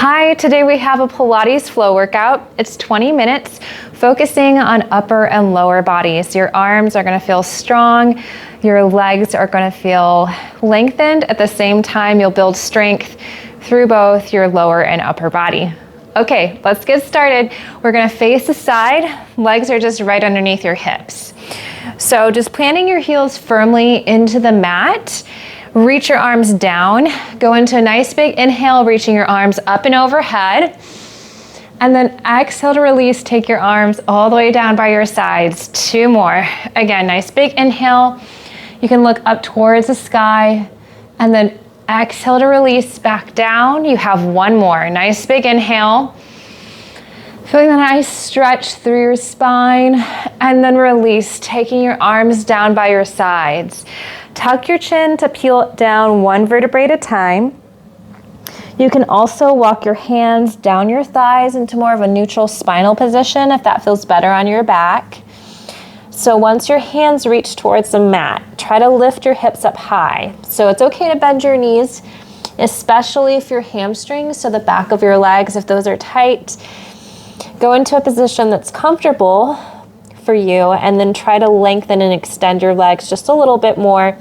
Hi, today we have a Pilates Flow workout. It's 20 minutes focusing on upper and lower bodies. Your arms are gonna feel strong. Your legs are gonna feel lengthened. At the same time, you'll build strength through both your lower and upper body. Okay, let's get started. We're gonna face the side. Legs are just right underneath your hips. So just planting your heels firmly into the mat. Reach your arms down, go into a nice big inhale, reaching your arms up and overhead. And then exhale to release, take your arms all the way down by your sides. 2 more. Again, nice big inhale. You can look up towards the sky and then exhale to release back down. You have 1 more. Nice big inhale. Feeling a nice stretch through your spine and then release, taking your arms down by your sides. Tuck your chin to peel down 1 vertebrae at a time. You can also walk your hands down your thighs into more of a neutral spinal position if that feels better on your back. So once your hands reach towards the mat, try to lift your hips up high. So it's okay to bend your knees, especially if your hamstrings, so the back of your legs, if those are tight. Go into a position that's comfortable for you and then try to lengthen and extend your legs just a little bit more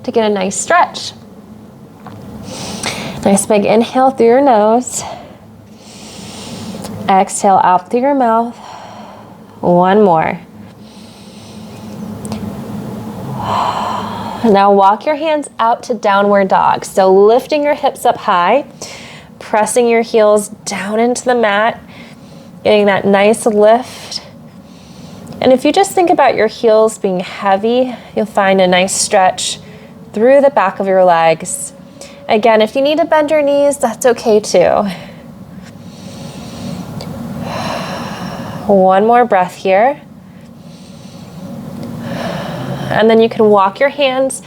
to get a nice stretch. Nice big inhale through your nose. Exhale out through your mouth. 1 more. Now walk your hands out to downward dog. So lifting your hips up high, pressing your heels down into the mat, getting that nice lift. And if you just think about your heels being heavy, you'll find a nice stretch through the back of your legs. Again, if you need to bend your knees, that's okay too. 1 more breath here. And then you can walk your hands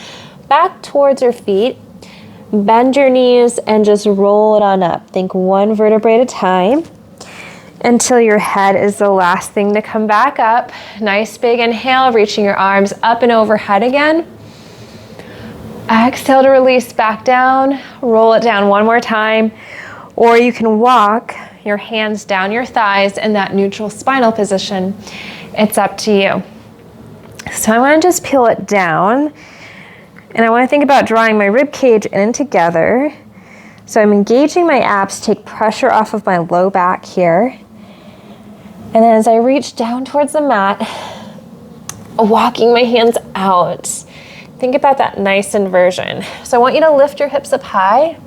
back towards your feet, bend your knees, and just roll it on up. Think 1 vertebrae at a time, until your head is the last thing to come back up. Nice big inhale, reaching your arms up and overhead again. Exhale to release back down. Roll it down 1 more time. Or you can walk your hands down your thighs in that neutral spinal position. It's up to you. So I want to just peel it down. And I want to think about drawing my rib cage in together. So I'm engaging my abs, take pressure off of my low back here. And then as I reach down towards the mat, walking my hands out. Think about that nice inversion. So I want you to lift your hips up high.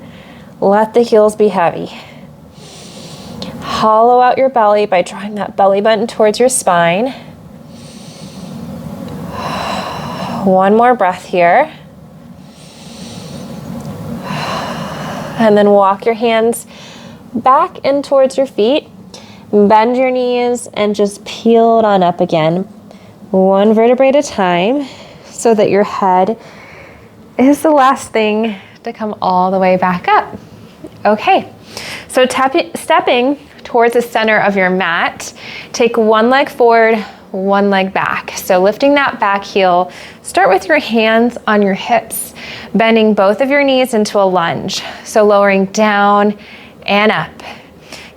Let the heels be heavy. Hollow out your belly by drawing that belly button towards your spine. 1 more breath here. And then walk your hands back in towards your feet. Bend your knees and just peel it on up again. 1 vertebrae at a time so that your head is the last thing to come all the way back up. Okay, so stepping towards the center of your mat, take 1 leg forward, 1 leg back. So lifting that back heel, start with your hands on your hips, bending both of your knees into a lunge. So lowering down and up.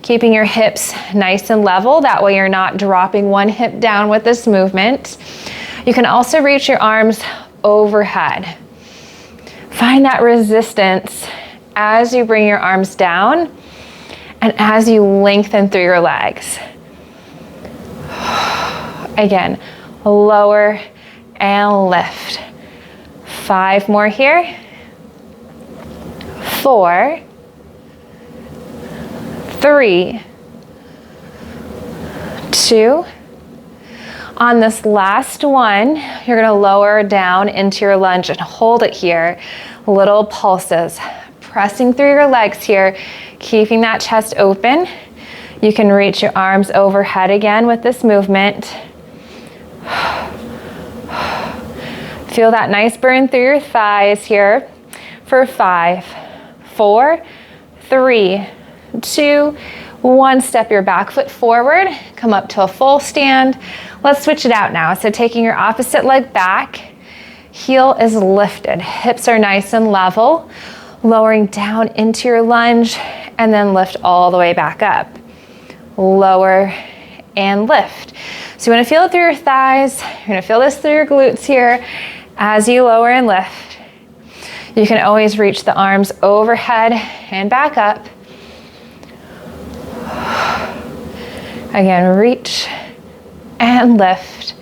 Keeping your hips nice and level, that way you're not dropping 1 hip down with this movement. You can also reach your arms overhead. Find that resistance as you bring your arms down and as you lengthen through your legs. Again, lower and lift. 5 more here. 4, 3, 2. On this last one, you're gonna lower down into your lunge and hold it here. Little pulses, pressing through your legs here, keeping that chest open. You can reach your arms overhead again with this movement. Feel that nice burn through your thighs here for 5, 4, 3, 2, 1. Step your back foot forward, come up to a full stand. Let's switch it out now. So taking your opposite leg back, heel is lifted, hips are nice and level, lowering down into your lunge and then lift all the way back up. Lower and lift. So you want to feel it through your thighs. You're going to feel this through your glutes here as you lower and lift. You can always reach the arms overhead and back up. Again, reach and lift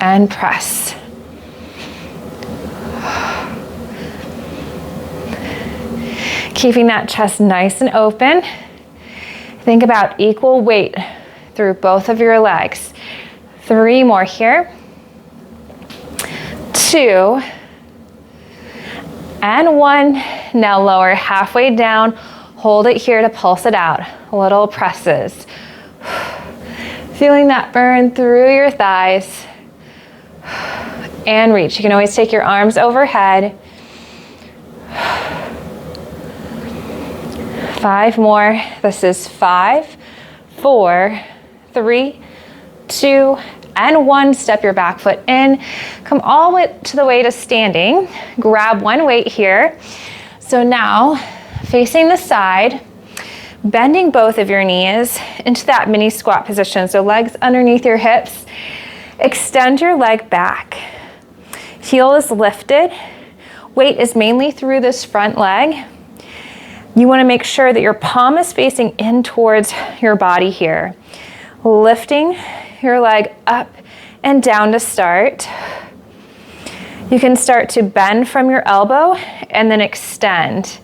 and press. Keeping that chest nice and open. Think about equal weight through both of your legs. 3 more here. 2 and 1. Now lower halfway down. Hold it here to pulse it out. Little presses. Feeling that burn through your thighs. And reach. You can always take your arms overhead. 5 more. This is 5, 4, 3, 2, and 1. Step your back foot in. Come all the way to the way to standing. Grab one weight here. So now, facing the side, bending both of your knees into that mini squat position. So legs underneath your hips. Extend your leg back. Heel is lifted. Weight is mainly through this front leg. You want to make sure that your palm is facing in towards your body here. Lifting your leg up and down to start. You can start to bend from your elbow and then extend.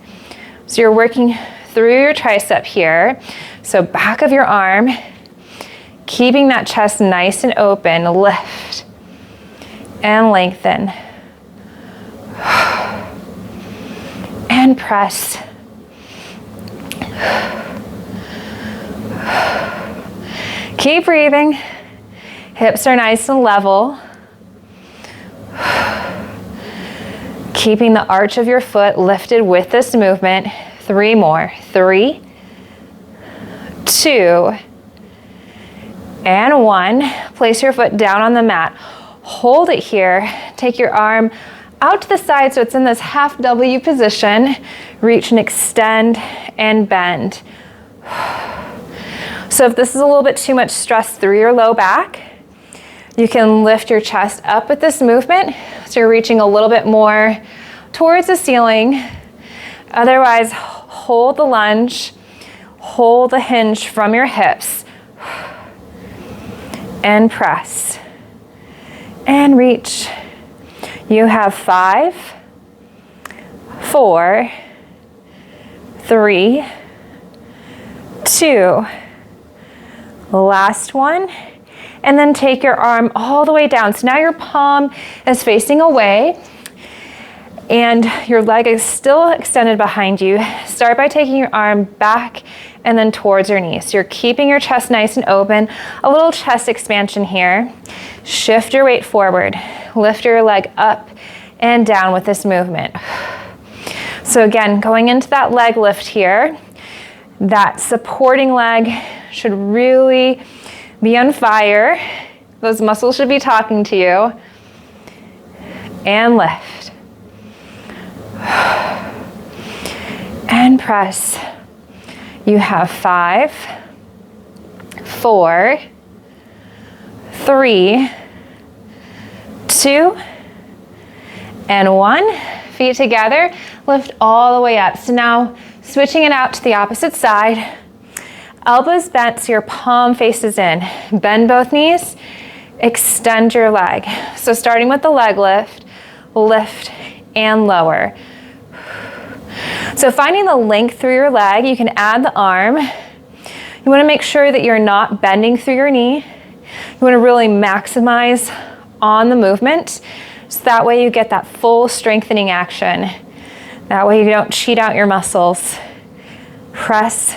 So you're working through your tricep here. So back of your arm, keeping that chest nice and open. Lift and lengthen. And press. Keep breathing. Hips are nice and level. Keeping the arch of your foot lifted with this movement. 3 more. 3, 2, and 1. Place your foot down on the mat. Hold it here. Take your arm out to the side so it's in this half W position. Reach and extend and bend. So if this is a little bit too much stress through your low back, you can lift your chest up with this movement. So you're reaching a little bit more towards the ceiling. Otherwise, hold the lunge, hold the hinge from your hips, and press. And reach. You have 5, 4, 3, 2, last one, and then take your arm all the way down. So now your palm is facing away and your leg is still extended behind you. Start by taking your arm back and then towards your knee. So you're keeping your chest nice and open. A little chest expansion here. Shift your weight forward. Lift your leg up and down with this movement. So again, going into that leg lift here, that supporting leg should really be on fire. Those muscles should be talking to you. And lift. And press. You have 5, 4, 3, 2, and 1. Feet together. Lift all the way up. So now switching it out to the opposite side. Elbows bent so your palm faces in. Bend both knees. Extend your leg. So starting with the leg lift, lift and lower. So finding the length through your leg, you can add the arm. You want to make sure that you're not bending through your knee. You want to really maximize on the movement. So that way you get that full strengthening action. That way you don't cheat out your muscles. Press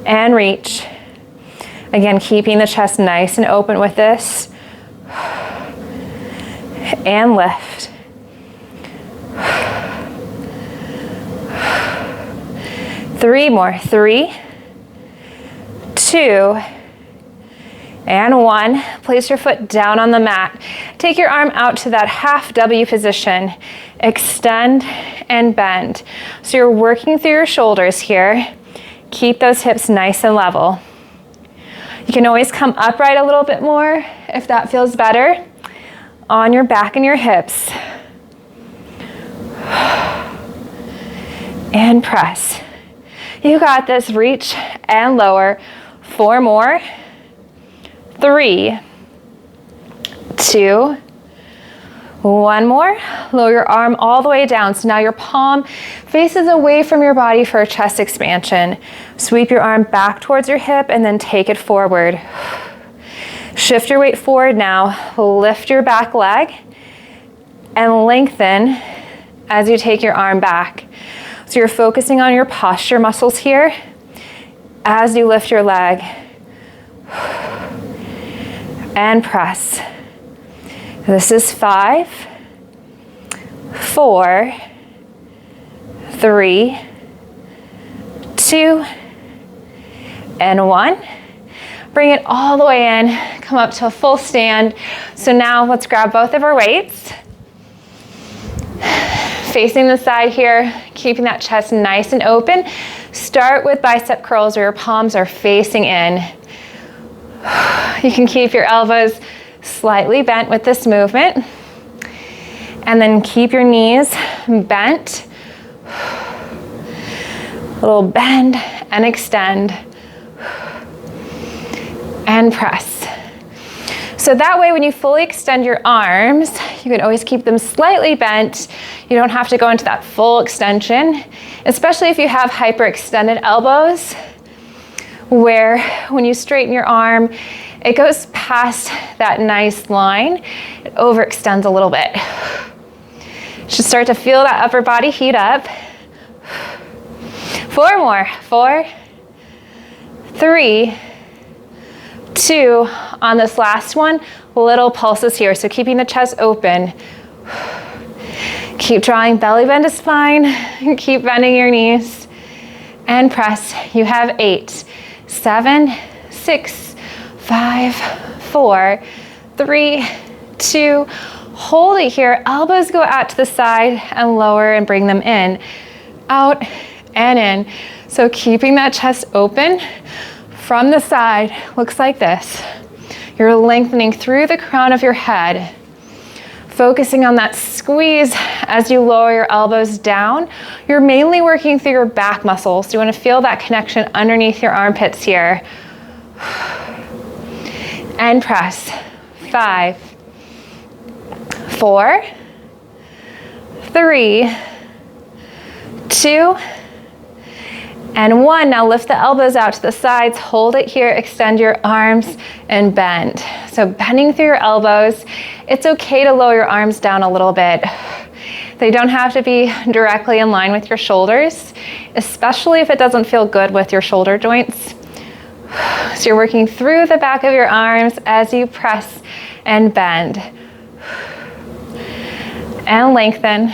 and reach. Again, keeping the chest nice and open with this. And lift. Three more. 3, 2, and 1. Place your foot down on the mat. Take your arm out to that half W position. Extend and bend. So you're working through your shoulders here. Keep those hips nice and level. You can always come upright a little bit more if that feels better. On your back and your hips. And press. You got this. Reach and lower. 4 more. 3, 2, 1 more. Lower your arm all the way down. So now your palm faces away from your body for a chest expansion. Sweep your arm back towards your hip and then take it forward. Shift your weight forward now. Lift your back leg and lengthen as you take your arm back. So you're focusing on your posture muscles here as you lift your leg. And press. This is 5, 4, 3, 2, and 1. Bring it all the way in. Come up to a full stand. So now let's grab both of our weights. Facing the side here, keeping that chest nice and open. Start with bicep curls where your palms are facing in. You can keep your elbows slightly bent with this movement. And then keep your knees bent. A little bend and extend. And press. So that way when you fully extend your arms, you can always keep them slightly bent. You don't have to go into that full extension, especially if you have hyperextended elbows, where when you straighten your arm, it goes past that nice line. It overextends a little bit. You should start to feel that upper body heat up. 4 more. 4, 3, 2. On this last one, little pulses here. So keeping the chest open. Keep drawing belly bend to spine. Keep bending your knees. And press. You have 8, 7, 6, 5, 4, 3, 2. Hold it here. Elbows go out to the side and lower and bring them in. Out and in. So keeping that chest open from the side looks like this. You're lengthening through the crown of your head. Focusing on that squeeze as you lower your elbows down. You're mainly working through your back muscles. You want to feel that connection underneath your armpits here. And press. 5, 4, 3, 2, and 1. Now lift the elbows out to the sides, hold it here, extend your arms and bend. So bending through your elbows. It's okay to lower your arms down a little bit. They don't have to be directly in line with your shoulders, especially if it doesn't feel good with your shoulder joints. So you're working through the back of your arms as you press and bend. And lengthen.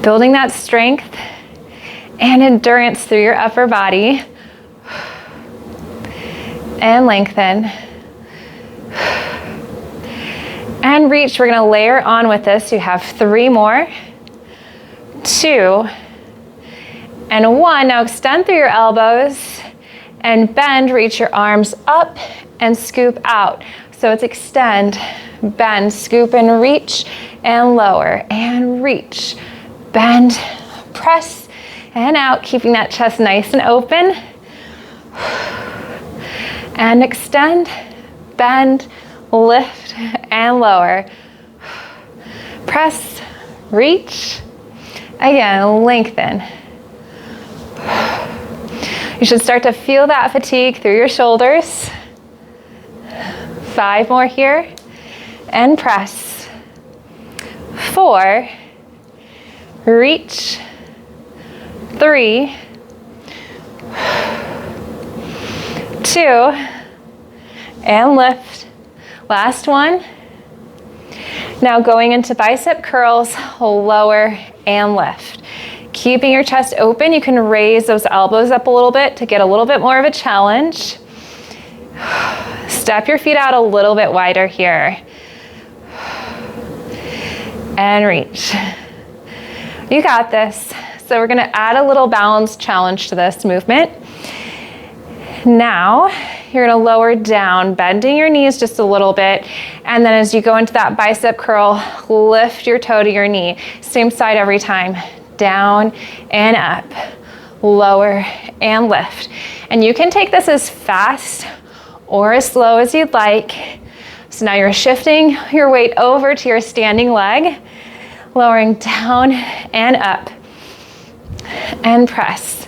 Building that strength and endurance through your upper body. And lengthen. And reach. We're going to layer on with this. You have 3 more. 2. And 1. Now extend through your elbows and bend. Reach your arms up and scoop out. So it's extend, bend, scoop and reach and lower and reach. Bend, press, and out, keeping that chest nice and open. And extend, bend, lift, and lower. Press, reach. Again, lengthen. You should start to feel that fatigue through your shoulders. 5 more here. And press. 4. Reach. 3, 2, and lift. Last one. Now going into bicep curls, lower and lift. Keeping your chest open, you can raise those elbows up a little bit to get a little bit more of a challenge. Step your feet out a little bit wider here. and reach. You got this. So we're gonna add a little balance challenge to this movement. Now, you're gonna lower down, bending your knees just a little bit, and then as you go into that bicep curl, lift your toe to your knee. Same side every time. Down and up, lower and lift. And you can take this as fast or as slow as you'd like. So now you're shifting your weight over to your standing leg, lowering down and up, and press.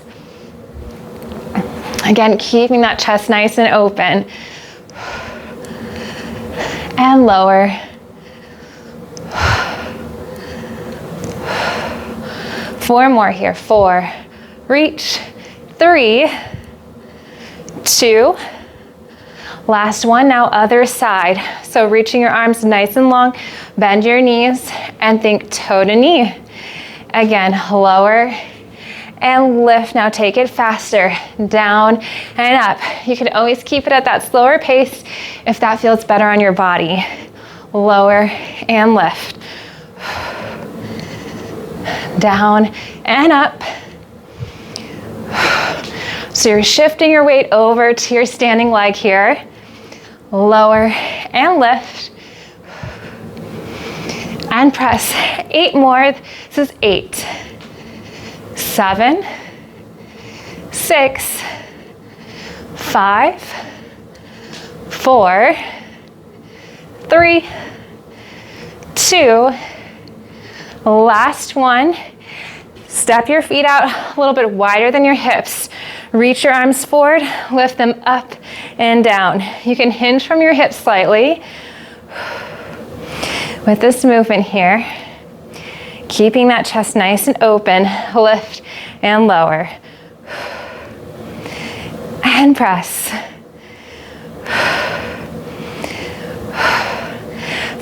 Again, keeping that chest nice and open. And lower. Four more here. 4, reach, 3, 2, last one. Now other side. So reaching your arms nice and long, bend your knees and think toe to knee. Again, lower and lift. Now take it faster, down and up. You can always keep it at that slower pace if that feels better on your body. Lower and lift. Down and up. So you're shifting your weight over to your standing leg here. Lower and lift. And press. 8 more. This is 8, 7, 6, 5, 4, 3, 2, last one. Step your feet out a little bit wider than your hips. Reach your arms forward, lift them up and down. You can hinge from your hips slightly. With this movement here, keeping that chest nice and open, lift and lower. And press.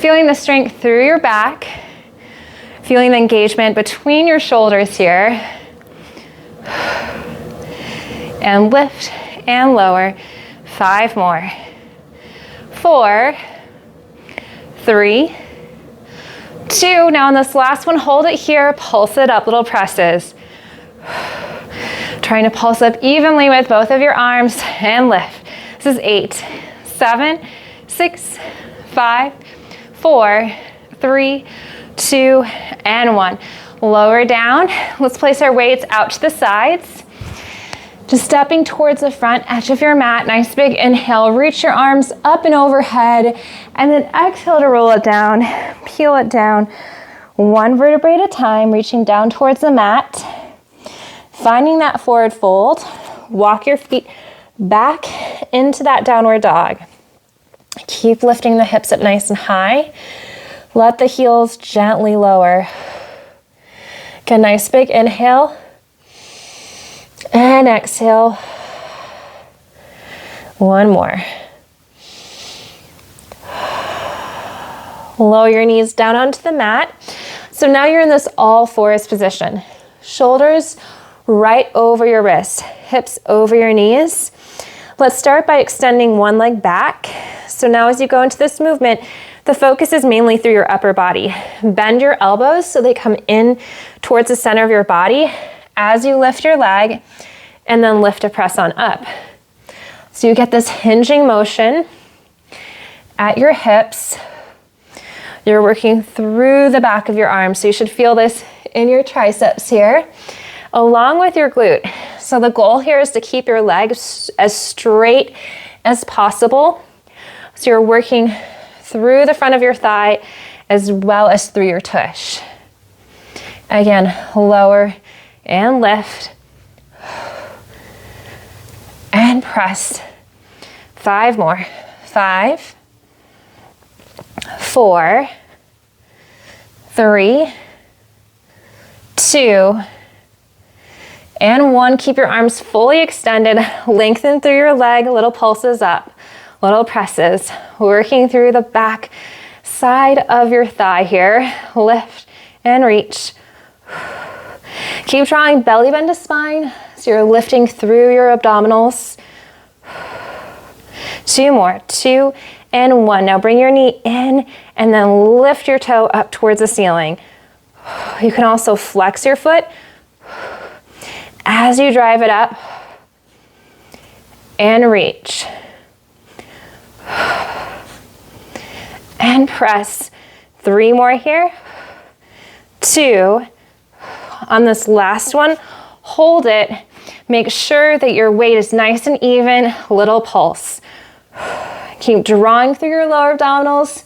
Feeling the strength through your back. Feeling the engagement between your shoulders here. And lift and lower. 5 more. 4, 3, 2. Now on this last one, hold it here, pulse it up, little presses. Trying to pulse up evenly with both of your arms and lift. This is 8, 7, 6, 5, 4, 3, 2, and 1. Lower down. Let's place our weights out to the sides. Just stepping towards the front edge of your mat. Nice big inhale. Reach your arms up and overhead. And then exhale to roll it down. Peel it down. 1 vertebrae at a time. Reaching down towards the mat. Finding that forward fold. Walk your feet back into that downward dog. Keep lifting the hips up nice and high. Let the heels gently lower. Get a nice big inhale. And exhale. 1 more. Lower your knees down onto the mat. So now you're in this all fours position. Shoulders right over your wrists, hips over your knees. Let's start by extending one leg back. So now as you go into this movement, the focus is mainly through your upper body. Bend your elbows so they come in towards the center of your body as you lift your leg, and then lift to press on up. So you get this hinging motion at your hips. You're working through the back of your arms, so you should feel this in your triceps here, along with your glute. So the goal here is to keep your legs as straight as possible. So you're working through the front of your thigh as well as through your tush. Again, lower and lift. And press. 5 more. 5, 4, 3, 2, and 1. Keep your arms fully extended. Lengthen through your leg. Little pulses up. Little presses. Working through the back side of your thigh here. Lift and reach. Keep drawing belly bend to spine. So you're lifting through your abdominals. 2 more. 2 and 1. Now bring your knee in and then lift your toe up towards the ceiling. You can also flex your foot as you drive it up and reach. And press. 3 more here. 2. On this last one, hold it. Make sure that your weight is nice and even, little pulse. Keep drawing through your lower abdominals.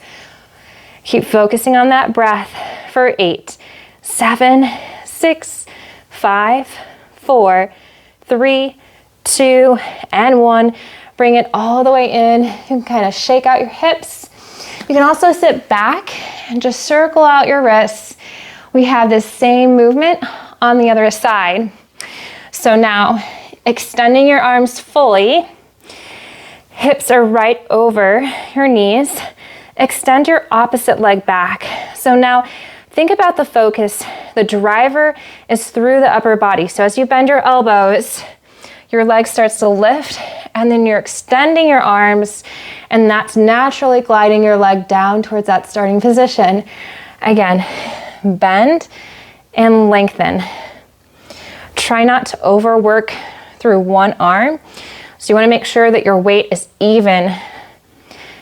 Keep focusing on that breath for 8, 7, 6, 5, 4, 3, 2, and 1. Bring it all the way in. You can kind of shake out your hips. You can also sit back and just circle out your wrists. We have this same movement on the other side. So now, extending your arms fully. Hips are right over your knees. Extend your opposite leg back. So now, think about the focus. The driver is through the upper body. So as you bend your elbows, your leg starts to lift, and then you're extending your arms, and that's naturally gliding your leg down towards that starting position. Again, bend and lengthen. Try not to overwork through one arm. So you want to make sure that your weight is even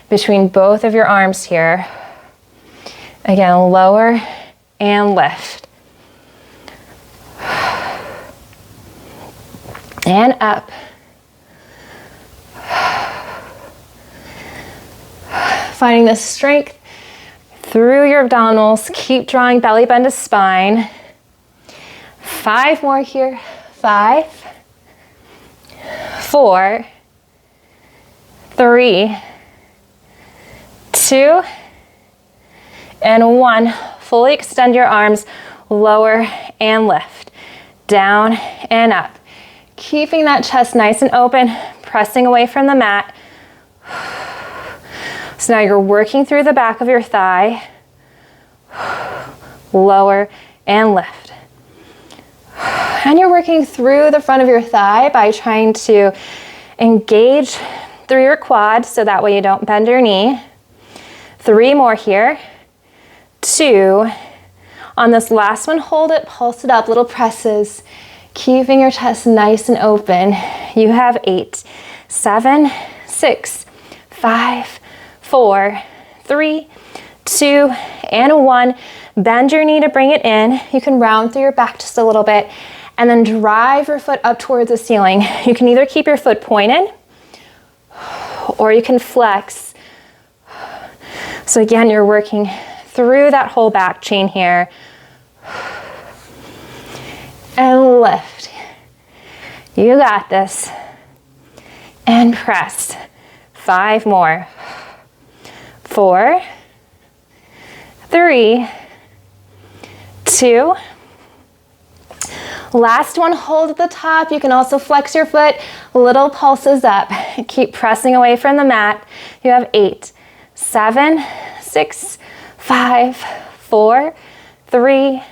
between both of your arms here. Again, lower and lift. And up. Finding the strength through your abdominals. Keep drawing belly bend to spine. 5 more here. 5, 4, 3, 2, and 1. Fully extend your arms, lower and lift. Down and up. Keeping that chest nice and open, pressing away from the mat. So now you're working through the back of your thigh. Lower and lift. And you're working through the front of your thigh by trying to engage through your quad so that way you don't bend your knee. 3 more here. 2. On this last one, hold it, pulse it up, little presses. Keeping your chest nice and open. You have 8, 7, 6, 5, 4, 3, 2, and 1. Bend your knee to bring it in. You can round through your back just a little bit and then drive your foot up towards the ceiling. You can either keep your foot pointed or you can flex. So again, you're working through that whole back chain here. And lift. You got this. And press. 5 more. 4, 3, 2. Last one, hold at the top. You can also flex your foot. Little pulses up. Keep pressing away from the mat. You have 8, 7, 6, 5, 4, 3,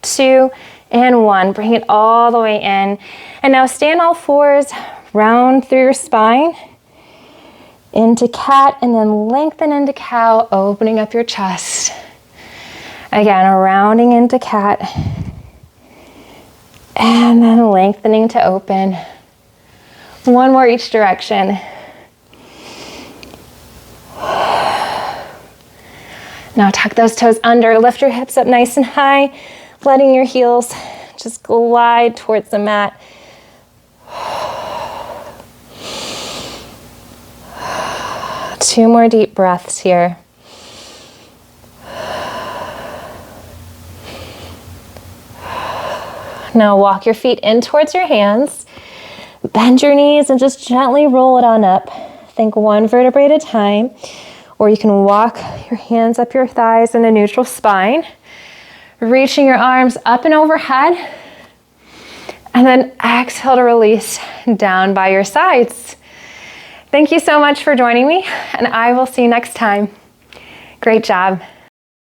2, and 1. Bring it all the way in. And now stay on all fours, round through your spine, into cat, and then lengthen into cow, opening up your chest. Again, rounding into cat, and then lengthening to open. 1 more each direction. Now tuck those toes under, lift your hips up nice and high, letting your heels just glide towards the mat. Two more deep breaths here. Now walk your feet in towards your hands. Bend your knees and just gently roll it on up. Think 1 vertebrae at a time. Or you can walk your hands up your thighs in a neutral spine. Reaching your arms up and overhead. And then exhale to release down by your sides. Thank you so much for joining me, and I will see you next time. Great job.